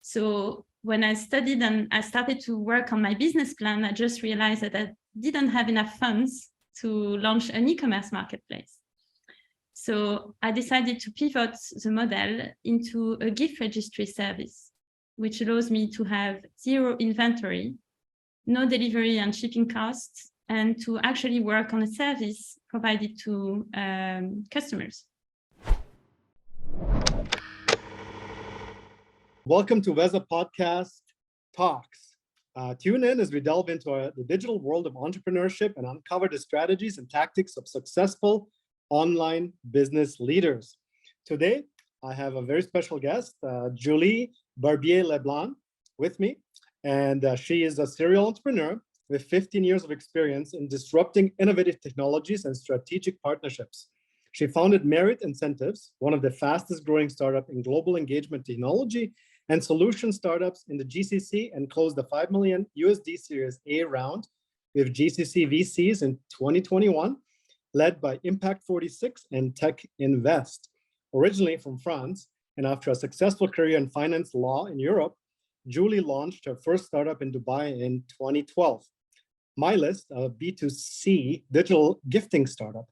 So when I studied and I started to work on my business plan, I just realized that I didn't have enough funds to launch an e-commerce marketplace. So I decided to pivot the model into a gift registry service, which allows me to have zero inventory, no delivery and shipping costs, and to actually work on a service provided to customers. Welcome to VezaTalks. Tune in as we delve into the digital world of entrepreneurship and uncover the strategies and tactics of successful online business leaders. Today, I have a very special guest, Julie Barbier-Leblan, with me. And she is a serial entrepreneur with 15 years of experience in disrupting innovative technologies and strategic partnerships. She founded Merit Incentives, one of the fastest growing startup in global engagement technology and solution startups in the GCC, and closed the $5 million USD Series A round with GCC VCs in 2021, led by Impact 46 and Tech Invest. Originally from France, and after a successful career in finance law in Europe, Julie launched her first startup in Dubai in 2012. MyList, a B2C digital gifting startup.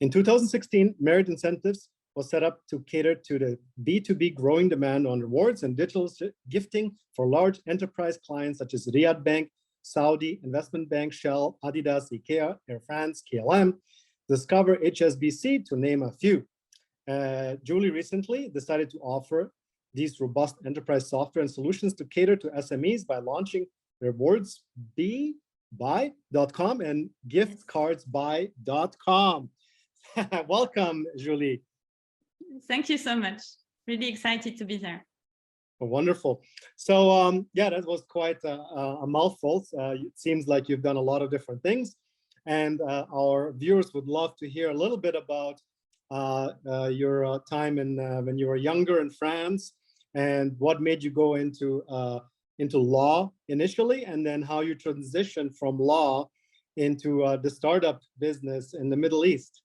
In 2016, Merit Incentives was set up to cater to the B2B growing demand on rewards and digital gifting for large enterprise clients such as Riyad Bank, Saudi Investment Bank, Shell, Adidas, Ikea, Air France, KLM, Discover, HSBC, to name a few. Julie recently decided to offer these robust enterprise software and solutions to cater to SMEs by launching rewardsbuy.com and giftcardsbuy.com. Welcome, Julie. Thank you so much. Really excited to be there. Oh, wonderful. So yeah, that was quite a mouthful. It seems like you've done a lot of different things. And our viewers would love to hear a little bit about your time when you were younger in France, and what made you go into law initially, and then how you transitioned from law into the startup business in the Middle East.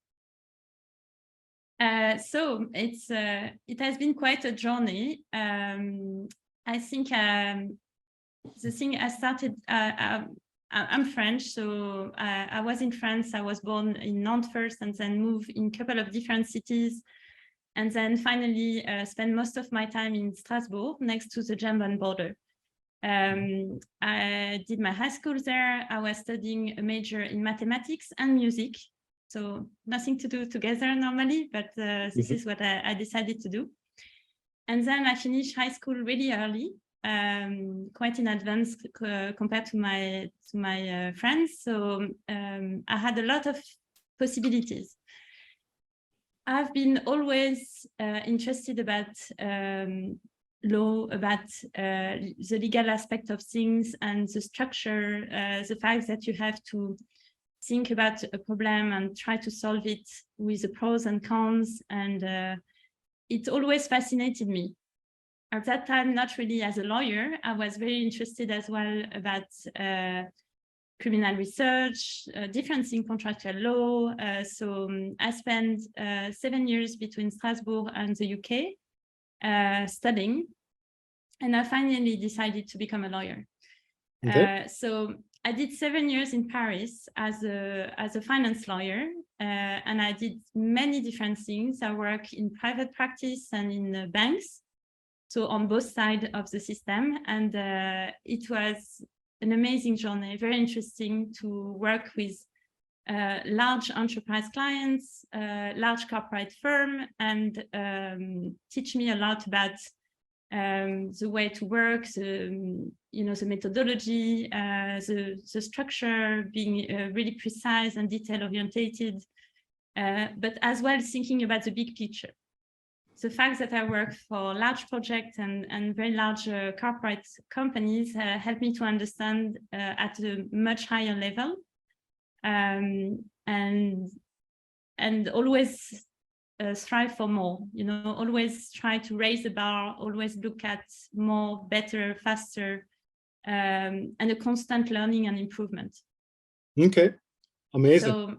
So it has been quite a journey. I think the thing I started, I'm French, so I was in France. I was born in Nantes first, and then moved in a couple of different cities, and then finally spent most of my time in Strasbourg, next to the German border. I did my high school there. I was studying a major in mathematics and music. So nothing to do together normally, but this is what I decided to do. And then I finished high school really early, quite in advance compared to my friends. So I had a lot of possibilities. I've been always interested about law, about the legal aspect of things and the structure, the fact that you have to think about a problem and try to solve it with the pros and cons. And it always fascinated me. At that time, not really as a lawyer, I was very interested as well about criminal research, difference in contractual law. So I spent 7 years between Strasbourg and the UK studying, and I finally decided to become a lawyer. Okay. So I did 7 years in Paris as a finance lawyer, and I did many different things. I work in private practice and in banks, so on both sides of the system. And it was an amazing journey, very interesting to work with large enterprise clients, large corporate firm, and teach me a lot about the way to work, the methodology, the structure, being really precise and detail orientated, but as well thinking about the big picture. The fact that I work for large projects and very large corporate companies helped me to understand at a much higher level, and always strive for more, always try to raise the bar, always look at more, better, faster, and a constant learning and improvement. Okay, amazing.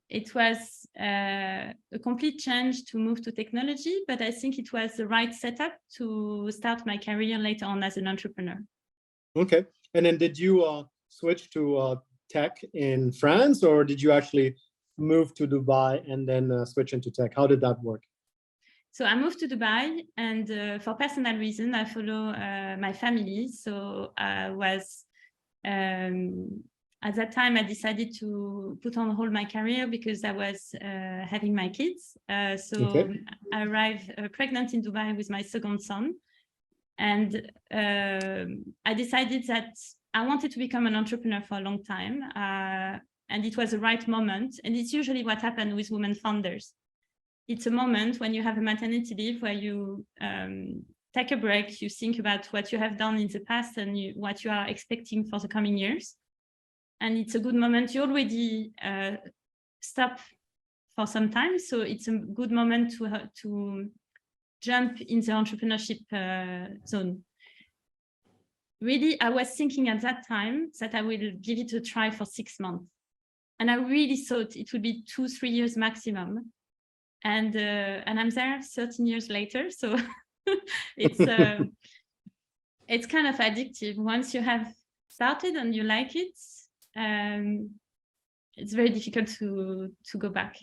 it was a complete change to move to technology, but I think it was the right setup to start my career later on as an entrepreneur. Okay. And then did you switch to tech in France, or did you actually move to Dubai and then switch into tech? How did that work? So I moved to Dubai, and for personal reasons, I follow my family. So I was, at that time, I decided to put on hold my career because I was having my kids. Okay. I arrived pregnant in Dubai with my second son. And I decided that I wanted to become an entrepreneur for a long time. And it was the right moment. And it's usually what happened with women founders. It's a moment when you have a maternity leave where you take a break, you think about what you have done in the past and what you are expecting for the coming years. And it's a good moment. You already stop for some time. So it's a good moment to jump in the entrepreneurship zone. Really, I was thinking at that time that I will give it a try for 6 months. And I really thought it would be 2-3 years maximum. And I'm there 13 years later. So it's kind of addictive. Once you have started and you like it, it's very difficult to go back.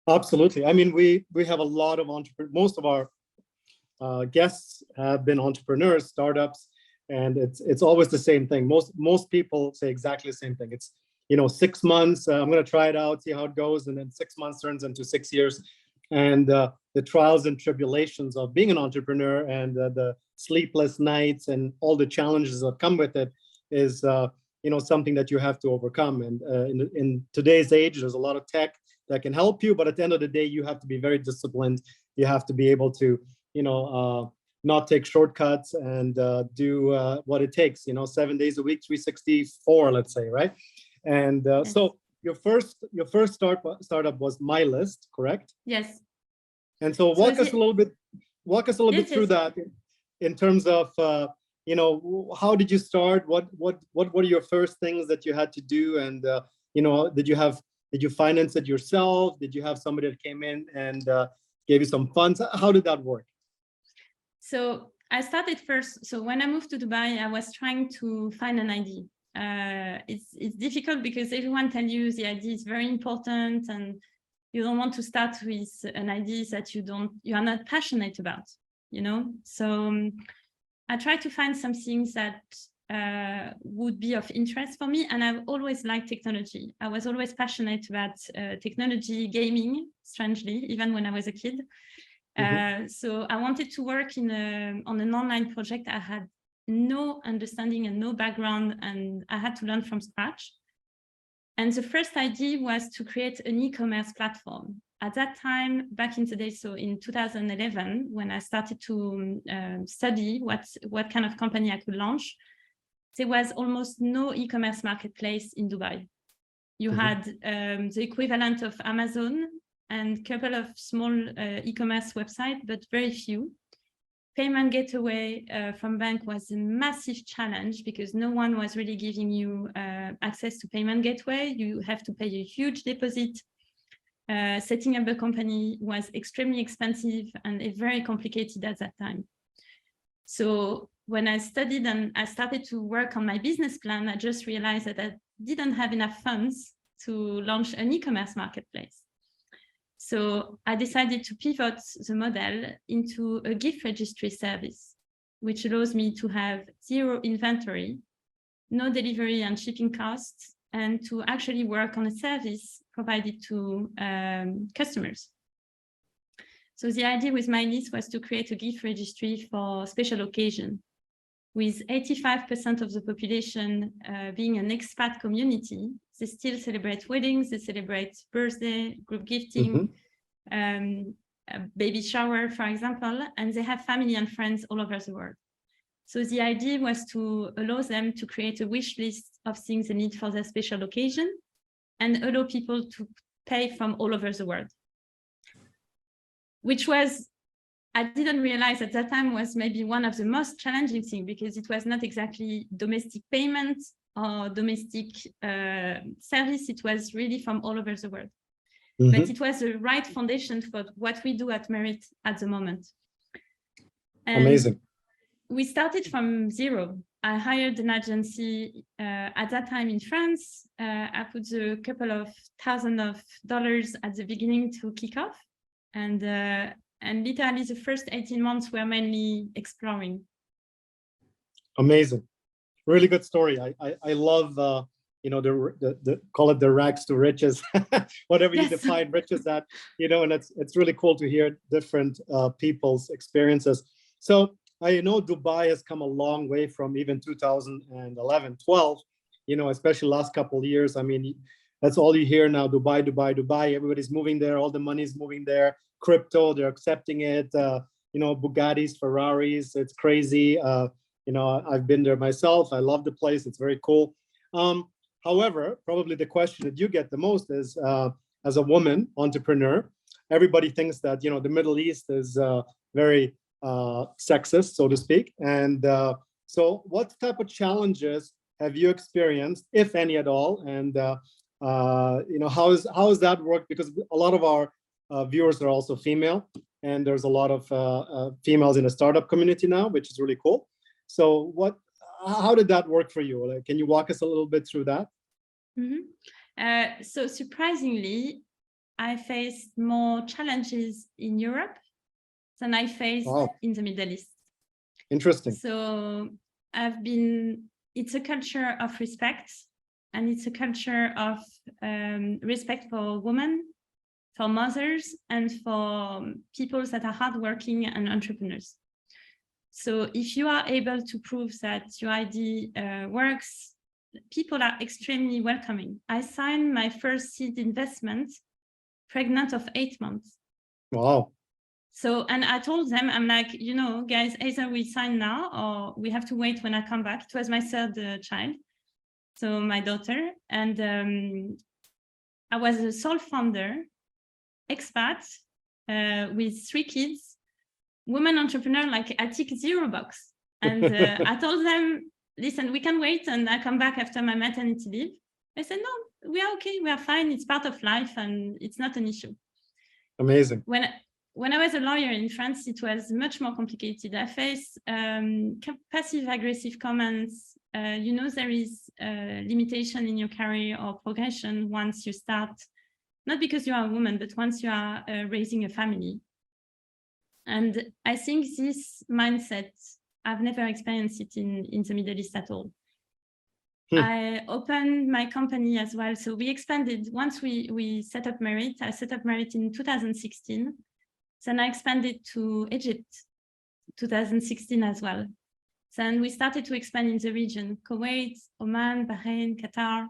Absolutely. I mean, we have a lot of entrepreneurs. Most of our guests have been entrepreneurs, startups, and it's always the same thing. Most people say exactly the same thing. It's 6 months. I'm going to try it out, see how it goes, and then 6 months turns into 6 years. And the trials and tribulations of being an entrepreneur and the sleepless nights and all the challenges that come with it is something that you have to overcome. And in today's age, there's a lot of tech that can help you, but at the end of the day, you have to be very disciplined. You have to be able to not take shortcuts and do what it takes. 7 days a week, 364, let's say, right? And Yes. So your first startup was My List, correct? Yes. And so walk us a little bit through that in terms of how did you start? What were your first things that you had to do? And did you finance it yourself? Did you have somebody that came in and gave you some funds? How did that work? So I started first. So when I moved to Dubai, I was trying to find an idea. It's difficult because everyone tells you the idea is very important and you don't want to start with an idea that you are not passionate about, So I tried to find some things that would be of interest for me. And I've always liked technology. I was always passionate about technology, gaming, strangely, even when I was a kid. So I wanted to work on an online project. I had no understanding and no background, and I had to learn from scratch. And the first idea was to create an e-commerce platform. At that time, back in the day, so in 2011, when I started to study what kind of company I could launch, there was almost no e-commerce marketplace in Dubai. You had the equivalent of Amazon and a couple of small e-commerce websites, but very few. Payment gateway from bank was a massive challenge because no one was really giving you access to payment gateway. You have to pay a huge deposit. Setting up a company was extremely expensive and very complicated at that time. So when I studied and I started to work on my business plan, I just realized that I didn't have enough funds to launch an e-commerce marketplace. So I decided to pivot the model into a gift registry service, which allows me to have zero inventory, no delivery and shipping costs, and to actually work on a service provided to customers. So the idea with My List was to create a gift registry for special occasion. With 85% of the population being an expat community, they still celebrate weddings, they celebrate birthday, group gifting, a baby shower, for example, and they have family and friends all over the world. So the idea was to allow them to create a wish list of things they need for their special occasion and allow people to pay from all over the world, which was, I didn't realize at that time, was maybe one of the most challenging things because it was not exactly domestic payment or domestic service. It was really from all over the world. but it was the right foundation for what we do at Merit at the moment. And amazing. We started from zero. I hired an agency at that time in France. I put a couple of $1,000s at the beginning to kick off. And literally the first 18 months were mainly exploring. Amazing. Really good story. I love, you know, the call it the rags to riches, whatever you define riches at, you know, and it's really cool to hear different people's experiences. So I know Dubai has come a long way from even 2011, 12, you know, especially last couple of years. I mean, that's all you hear now, Dubai, Dubai, Dubai. Everybody's moving there. All the money's moving there. Crypto, they're accepting it. You know, Bugattis, Ferraris, it's crazy. You know, I've been there myself. I love the place. It's very cool. However, probably the question that you get the most is, as a woman entrepreneur, everybody thinks that, you know, the Middle East is very sexist, so to speak. And so what type of challenges have you experienced, if any at all? And, you know, how has that worked? Because a lot of our viewers are also female, and there's a lot of females in the startup community now, which is really cool. So how did that work for you? Like, can you walk us a little bit through that? Mm-hmm. So surprisingly, I faced more challenges in Europe than I faced in the Middle East. Interesting. So it's a culture of respect, and it's a culture of respect for women, for mothers, and for people that are hardworking and entrepreneurs. So if you are able to prove that your idea works, people are extremely welcoming. I signed my first seed investment pregnant of 8 months. Wow. So, and I told them, I'm like, you know, guys, either we sign now or we have to wait when I come back. It was my third child, so my daughter. And I was a sole founder, expat, with 3 kids, woman entrepreneur. Like, I tick $0. And I told them, listen, we can wait and I come back after my maternity leave. They said, no, we are okay, we are fine. It's part of life and it's not an issue. Amazing. When I was a lawyer in France, it was much more complicated. I faced passive-aggressive comments. You know, there is a limitation in your career or progression once you start, not because you are a woman, but once you are raising a family. And I think this mindset, I've never experienced it in the Middle East at all. I opened my company as well. So we expanded. Once we set up Merit, I set up Merit in 2016. Then I expanded to Egypt, 2016 as well. Then we started to expand in the region, Kuwait, Oman, Bahrain, Qatar.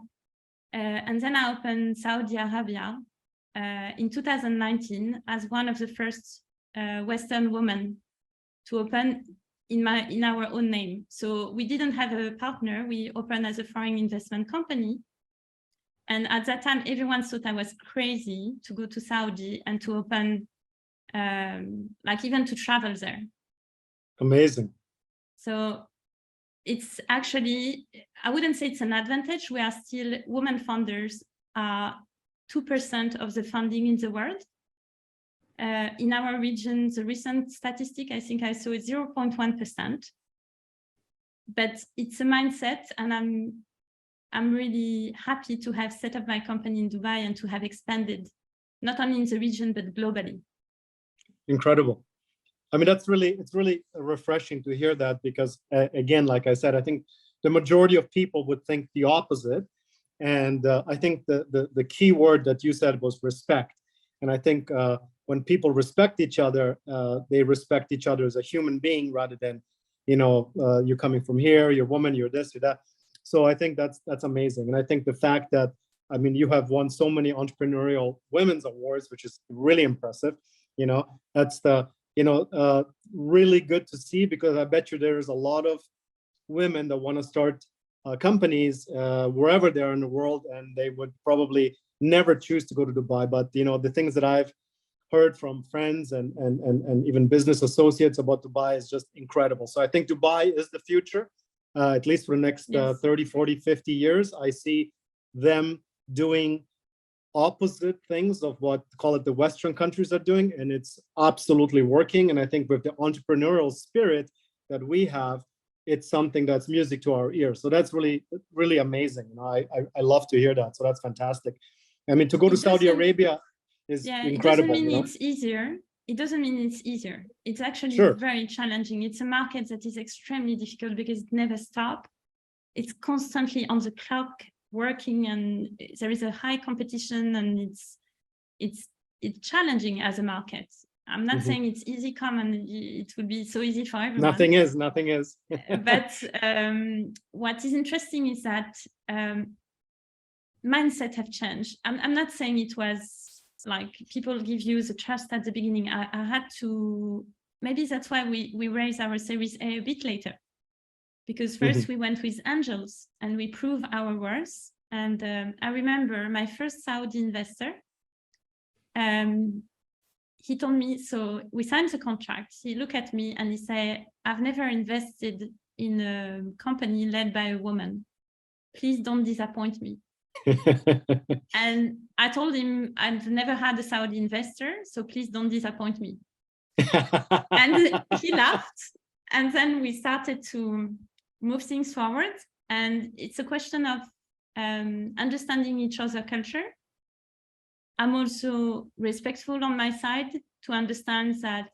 And then I opened Saudi Arabia in 2019 as one of the first Western women to open in our own name. So we didn't have a partner. We opened as a foreign investment company. And at that time, everyone thought I was crazy to go to Saudi and to open, like even to travel there. Amazing. So it's actually, I wouldn't say it's an advantage. We are still, women founders are 2% of the funding in the world. In our region, the recent statistic, I think I saw 0.1%. But it's a mindset, and I'm really happy to have set up my company in Dubai and to have expanded, not only in the region, but globally. Incredible. I mean, it's really refreshing to hear that, because again, like I said, I think the majority of people would think the opposite. And I think the key word that you said was respect. And I think when people respect each other, they respect each other as a human being rather than, you know, you're coming from here, you're a woman, you're this, you're that. So I think that's amazing. And I think the fact that, I mean, you have won so many entrepreneurial women's awards, which is really impressive. You know, that's really good to see, because I bet you there's a lot of women that want to start companies wherever they are in the world, and they would probably never choose to go to Dubai. But, you know, the things that I've heard from friends and even business associates about Dubai is just incredible. So I think Dubai is the future, at least for the next 30, 40, 50 years. I see them doing opposite things of what, call it, the Western countries are doing, and it's absolutely working. And I think with the entrepreneurial spirit that we have, it's something that's music to our ears. So that's really, really amazing. You know, I love to hear that. So that's fantastic. I mean, to go to Saudi Arabia is incredible. It doesn't mean it's easier. It doesn't mean it's easier. It's actually very challenging. It's a market that is extremely difficult because it never stops. It's constantly on the clock working, and there is a high competition, and it's challenging as a market. I'm not saying it's easy come and it will be so easy for everyone. Nothing is. But what is interesting is that mindset have changed. I'm not saying it was like people give you the trust at the beginning. I had to, maybe that's why we raised our Series A bit later. Because first we went with angels and we proved our worth. And I remember my first Saudi investor, he told me, so we signed the contract. He looked at me and he said, I've never invested in a company led by a woman. Please don't disappoint me. And I told him, I've never had a Saudi investor, so please don't disappoint me. And he laughed. And then we started to move things forward. And it's a question of understanding each other's culture. I'm also respectful on my side to understand that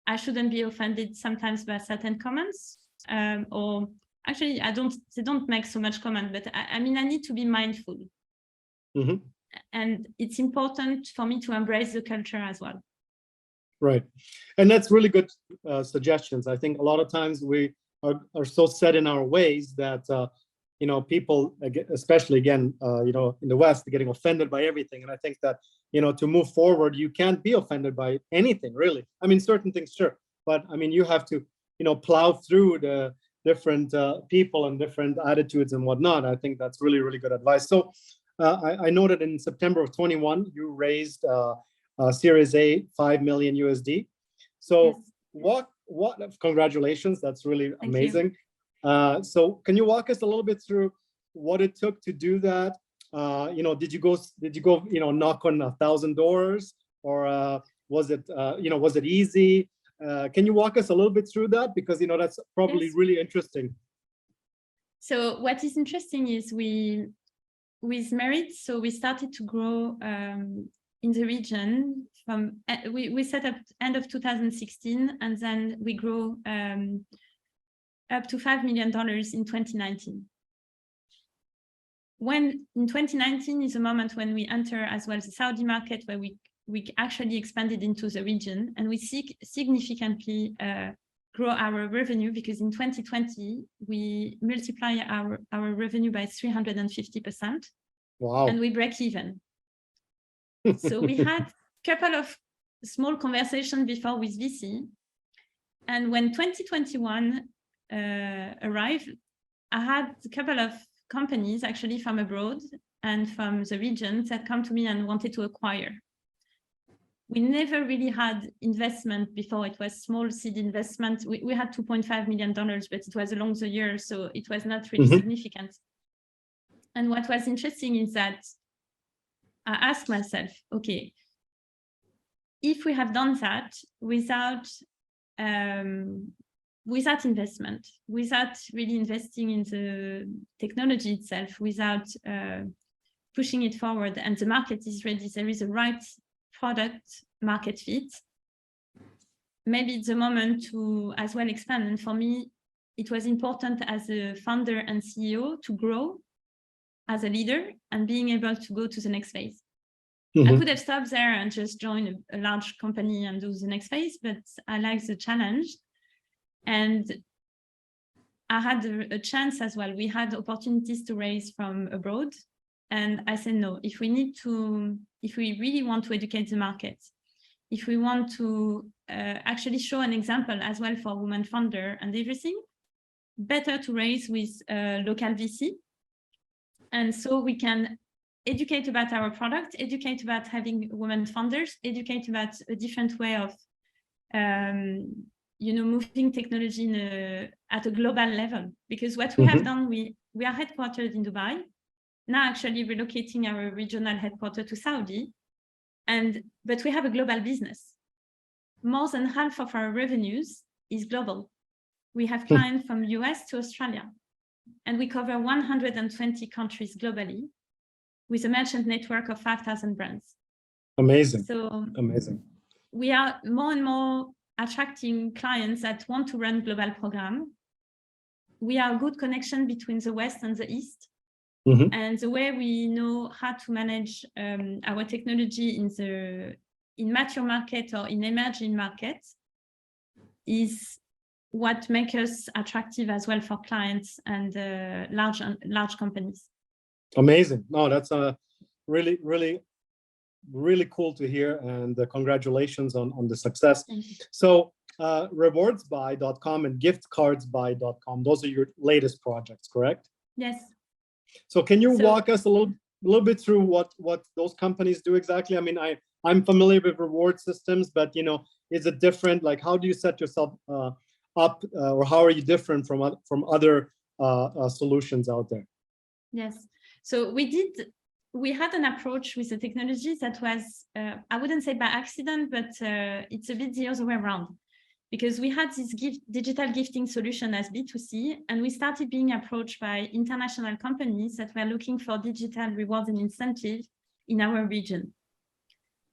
I shouldn't be offended sometimes by certain comments, or actually they don't make so much comment, but I mean, I need to be mindful. And it's important for me to embrace the culture as well. Right. And that's really good suggestions. I think a lot of times we are so set in our ways that, you know, people, especially again, you know, in the West, are getting offended by everything. And I think that, you know, to move forward, you can't be offended by anything, really. I mean, certain things, sure. But I mean, you have to, you know, plow through the different people and different attitudes and whatnot. I think that's really, really good advice. So I know that in September of 21, you raised Series A, 5 million USD. So yes. What congratulations, that's really amazing. So can you walk us a little bit through what it took to do that? You know, did you go, you know, knock on 1,000 doors, or was it, you know, was it easy? Can you walk us a little bit through that? Because, you know, that's probably really interesting. So what is interesting is with Merit, so we started to grow in the region from, we set up end of 2016, and then we grew up to $5 million in 2019. When in 2019 is a moment when we enter as well the Saudi market, where we actually expanded into the region, and we significantly grow our revenue, because in 2020 we multiply our revenue by 350%. Wow. And we break even. So we had a couple of small conversations before with VC, and when 2021 arrived, I had a couple of companies actually from abroad and from the region that come to me and wanted to acquire. We never really had investment before. It was small seed investment. We had $2.5 million, but it was along the year, so it was not really significant. And what was interesting is that I asked myself, okay, if we have done that without investment, without really investing in the technology itself, without pushing it forward, and the market is ready, there is a right product market fit, maybe it's the moment to as well expand. And for me, it was important as a founder and CEO to grow as a leader and being able to go to the next phase. I could have stopped there and just join a large company and do the next phase, but I like the challenge. And I had a chance as well. We had opportunities to raise from abroad. And I said, no, if we really want to educate the market, if we want to actually show an example as well for women founder and everything, better to raise with local VC. And so we can educate about our product, educate about having women founders, educate about a different way of you know, moving technology at a global level. Because what we have done, we are headquartered in Dubai. now actually relocating our regional headquarters to Saudi. But we have a global business. More than half of our revenues is global. We have clients from US to Australia, and we cover 120 countries globally with a merchant network of 5,000 brands. Amazing. So amazing. We are more and more attracting clients that want to run global program. We are a good connection between the West and the East. Mm-hmm. And the way we know how to manage our technology in mature market or in emerging markets is what makes us attractive as well for clients and large companies. Amazing. No, that's really, really, really cool to hear, and congratulations on the success. So rewardsbuy.com and giftcardsbuy.com, those are your latest projects, correct? Yes. So can you walk us a little bit through what those companies do exactly? I mean, I'm familiar with reward systems, but is it different? Like, how do you set yourself up, or how are you different from other solutions out there? Yes. So we had an approach with the technology that was, I wouldn't say by accident, but it's a bit the other way around. Because we had this digital gifting solution as B2C, and we started being approached by international companies that were looking for digital rewards and incentives in our region.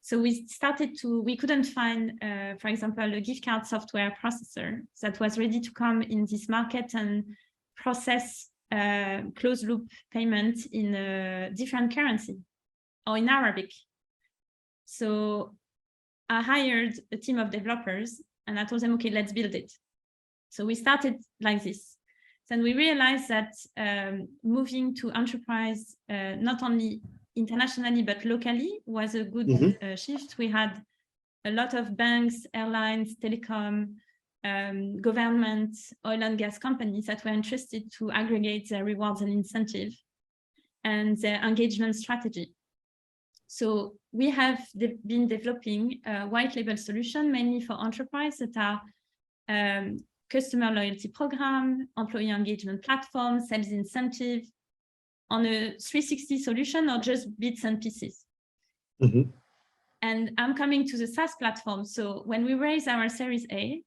So we couldn't find, for example, a gift card software processor that was ready to come in this market and process closed loop payment in a different currency or in Arabic. So I hired a team of developers and I told them, okay, let's build it. So we started like this. Then we realized that moving to enterprise, not only internationally, but locally was a good shift. We had a lot of banks, airlines, telecom, government, oil and gas companies that were interested to aggregate their rewards and incentives and their engagement strategy. So we have been developing a white label solution mainly for enterprise that are customer loyalty program, employee engagement platform, sales incentive on a 360 solution or just bits and pieces. Mm-hmm. And I'm coming to the SaaS platform. So when we raised our Series A,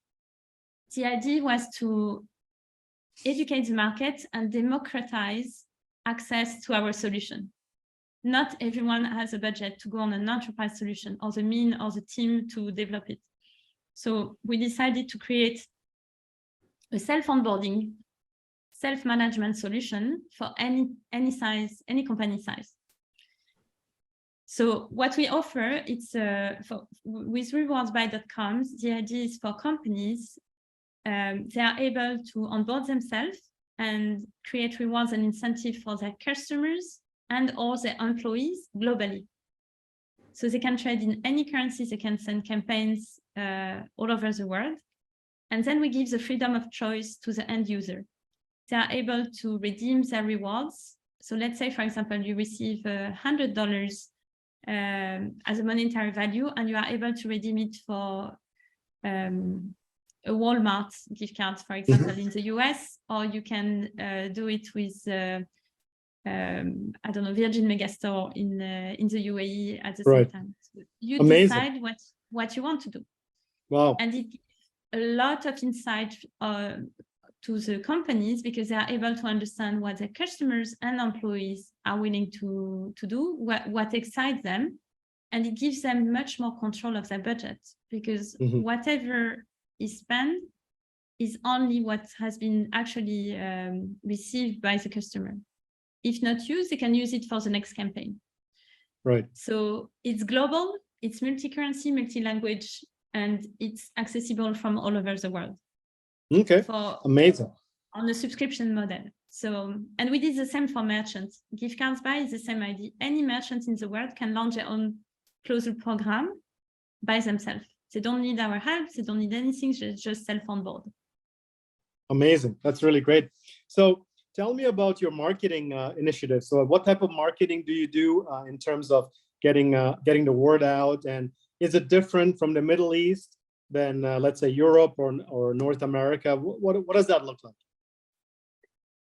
the idea was to educate the market and democratize access to our solution. Not everyone has a budget to go on an enterprise solution or the mean or the team to develop it. So we decided to create a self-onboarding, self-management solution for any size, any company size. So what we offer, it's with rewardsbuy.com, the idea is for companies, they are able to onboard themselves and create rewards and incentives for their customers and all their employees globally. So they can trade in any currency, they can send campaigns all over the world. And then we give the freedom of choice to the end user. They are able to redeem their rewards. So let's say, for example, you receive $100 as a monetary value, and you are able to redeem it for a Walmart gift card, for example, in the US, or you can do it with I don't know, Virgin Megastore in the UAE at the same time. So you decide what you want to do. Wow. And it gives a lot of insight to the companies because they are able to understand what their customers and employees are willing to do, what excites them. And it gives them much more control of their budget because whatever is spent is only what has been actually received by the customer. If not used, they can use it for the next campaign. Right. So it's global, it's multi-currency, multi-language, and it's accessible from all over the world. Okay, amazing. On a subscription model. So, and we did the same for merchants. Gift Cards Buy is the same idea. Any merchant in the world can launch their own closed program by themselves. They don't need our help. They don't need anything. They just self-onboard. Amazing. That's really great. So tell me about your marketing initiatives. So what type of marketing do you do in terms of getting the word out? And is it different from the Middle East than, let's say, Europe or North America? What does that look like?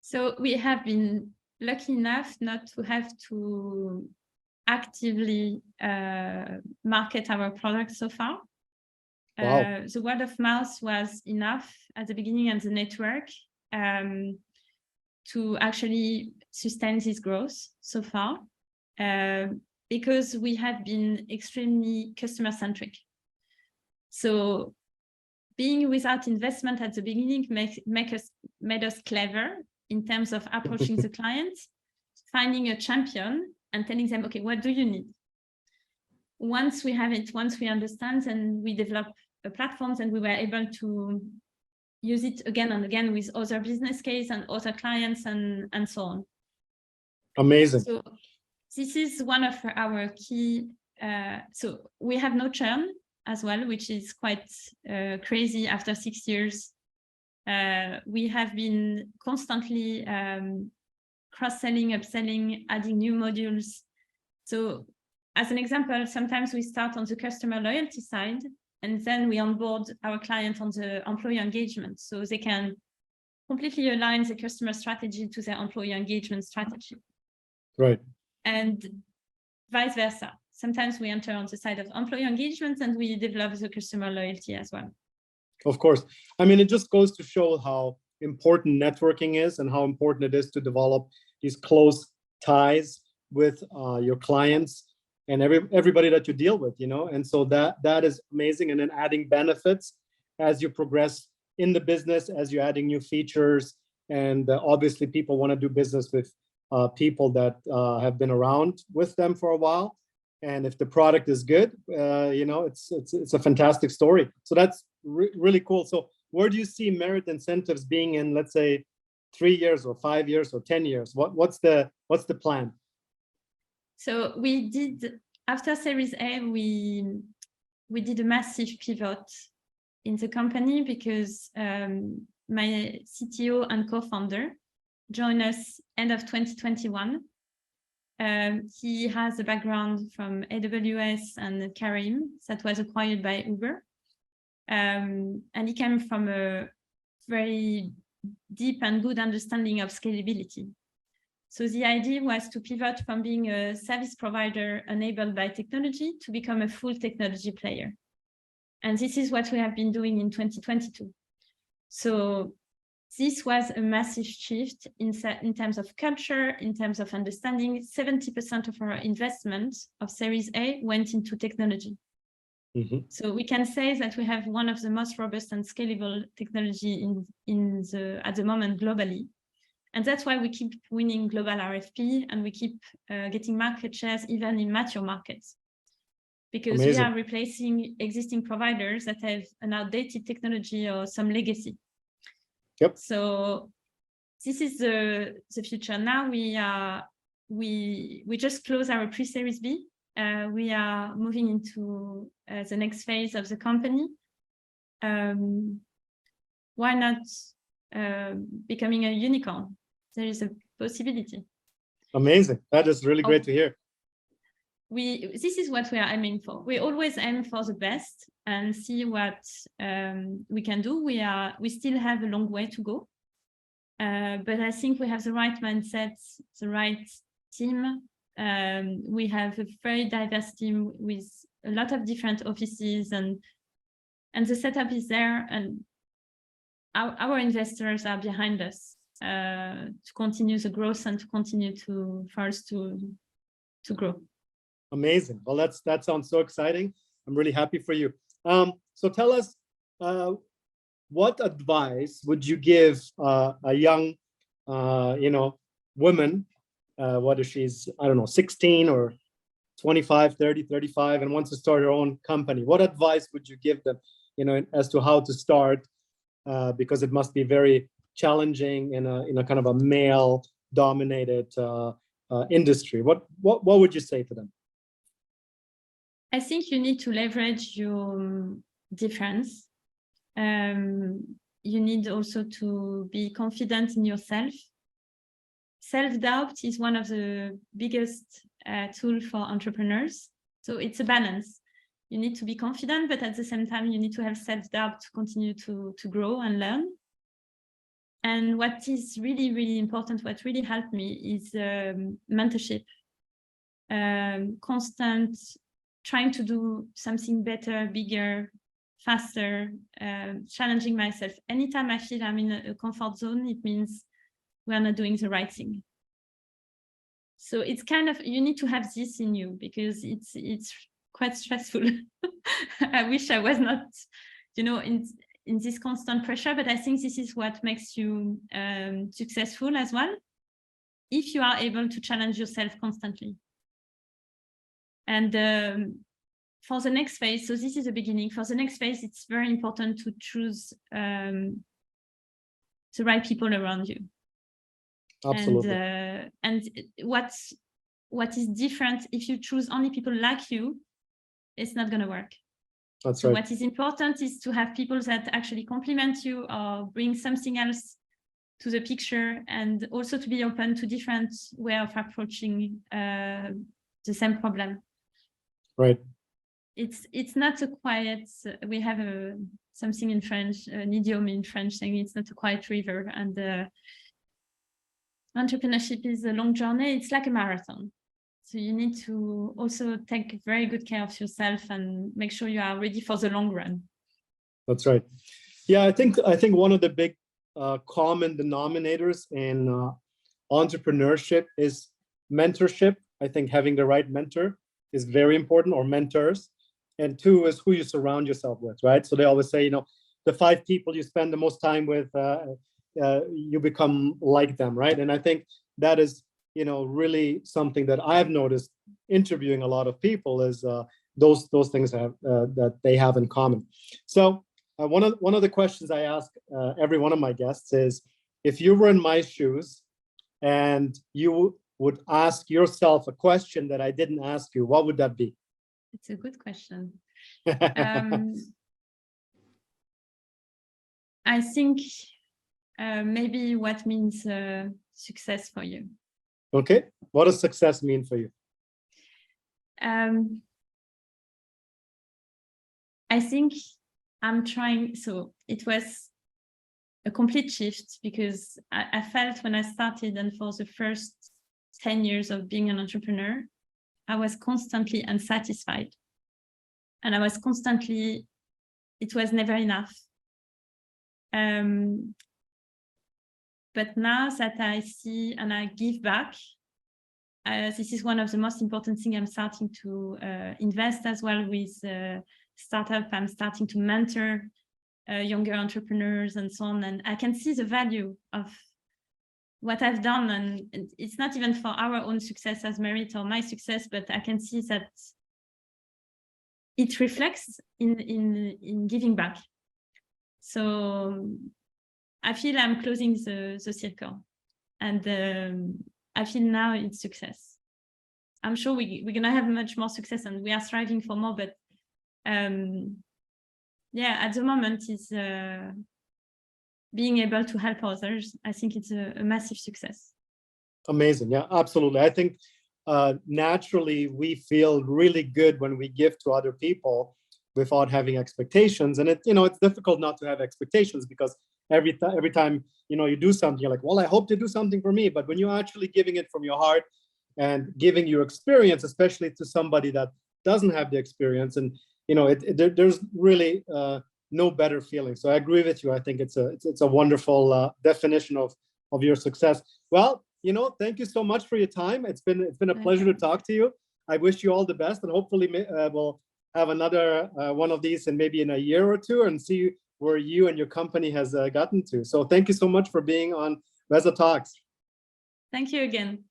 So we have been lucky enough not to have to actively market our product so far. Wow. The word of mouth was enough at the beginning and the network to actually sustain this growth so far, because we have been extremely customer-centric. So being without investment at the beginning made us clever in terms of approaching the client, finding a champion and telling them, okay, what do you need? Once we have it, once we understand, and we develop a platform, and we were able to use it again and again with other business case and other clients and so on. Amazing. So this is one of our key, so we have no churn as well, which is quite crazy after 6 years. We have been constantly cross-selling, upselling, adding new modules. So as an example, sometimes we start on the customer loyalty side, and then we onboard our client on the employee engagement, so they can completely align the customer strategy to their employee engagement strategy. Right. And vice versa. Sometimes we enter on the side of employee engagement and we develop the customer loyalty as well. Of course. I mean, it just goes to show how important networking is and how important it is to develop these close ties with your clients and everybody that you deal with, you know. And so that is amazing. And then adding benefits as you progress in the business, as you're adding new features. And obviously people want to do business with people that have been around with them for a while. And if the product is good, you know, it's a fantastic story. So that's really cool. So where do you see merit incentives being in, let's say, 3 years or 5 years or 10 years? What's the plan? So we did, after Series A, we did a massive pivot in the company because my CTO and co-founder joined us end of 2021. He has a background from AWS and Karim that was acquired by Uber. And he came from a very deep and good understanding of scalability. So the idea was to pivot from being a service provider enabled by technology to become a full technology player. And this is what we have been doing in 2022. So this was a massive shift in terms of culture, in terms of understanding. 70% of our investment of Series A went into technology. Mm-hmm. So we can say that we have one of the most robust and scalable technology at the moment globally. And that's why we keep winning global RFP and we keep getting market shares even in mature markets. Because Amazing. We are replacing existing providers that have an outdated technology or some legacy. Yep. So this is the future. Now we just closed our pre-series B. We are moving into the next phase of the company. Why not becoming a unicorn? There is a possibility. Amazing. That is really great to hear. This is what we are aiming for. We always aim for the best and see what we can do. We still have a long way to go, but I think we have the right mindset, the right team. We have a very diverse team with a lot of different offices, and the setup is there, and our investors are behind us to continue the growth and to continue for us to grow. Amazing. Well, that sounds so exciting. I'm really happy for you. So tell us, what advice would you give a young, woman, whether she's, I don't know, 16 or 25, 30, 35, and wants to start her own company? What advice would you give them, as to how to start? Because it must be very challenging in a kind of a male-dominated industry. What would you say to them? I think you need to leverage your difference. You need also to be confident in yourself. Self-doubt is one of the biggest tools for entrepreneurs. So it's a balance. You need to be confident, but at the same time, you need to have self-doubt to continue to grow and learn. And what is really, really important, what really helped me is mentorship. Constant trying to do something better, bigger, faster, challenging myself. Anytime I feel I'm in a comfort zone, it means we're not doing the right thing. So it's kind of, you need to have this in you because it's quite stressful. I wish I was not, you know, in this constant pressure, but I think this is what makes you successful as well, if you are able to challenge yourself constantly. And for the next phase, so this is the beginning. For the next phase, it's very important to choose the right people around you. Absolutely. And what is different, if you choose only people like you, it's not going to work. That's so right. What is important is to have people that actually complement you or bring something else to the picture, and also to be open to different way of approaching the same problem. Right. It's not a quiet, we have something in French, an idiom in French saying it's not a quiet river, and entrepreneurship is a long journey. It's like a marathon. So you need to also take very good care of yourself and make sure you are ready for the long run. That's right. Yeah, I think one of the big common denominators in entrepreneurship is mentorship. I think having the right mentor is very important, or mentors. And two is who you surround yourself with, right? So they always say, you know, the 5 people you spend the most time with, you become like them, right? And I think that is, you know, really something that I've noticed interviewing a lot of people is those things that they have in common. So one of the questions I ask every one of my guests is, if you were in my shoes and you would ask yourself a question that I didn't ask you, what would that be? It's a good question. I think maybe what means success for you. Okay, what does success mean for you? I think I'm trying, so it was a complete shift, because I felt when I started, and for the first 10 years of being an entrepreneur, I was constantly unsatisfied. And I was constantly, it was never enough. But now that I see and I give back, this is one of the most important things. I'm starting to invest as well with startup. I'm starting to mentor younger entrepreneurs and so on. And I can see the value of what I've done. And it's not even for our own success as Merit or my success, but I can see that it reflects in giving back. So I feel I'm closing the circle, and I feel now it's success. I'm sure we're gonna have much more success, and we are striving for more. But yeah, at the moment, it's being able to help others. I think it's a massive success. Amazing. Yeah, absolutely. I think naturally we feel really good when we give to other people without having expectations. And it's difficult not to have expectations, because every time you do something, you're like, well, I hope to do something for me. But when you're actually giving it from your heart and giving your experience, especially to somebody that doesn't have the experience, and there's really no better feeling. So I agree with you. I think it's a wonderful definition of your success. Well, thank you so much for your time. It's been a pleasure to talk to you. I wish you all the best, and hopefully we'll have another one of these, and maybe in a year or two, and see where you and your company has gotten to. So thank you so much for being on VezaTalks. Thank you again.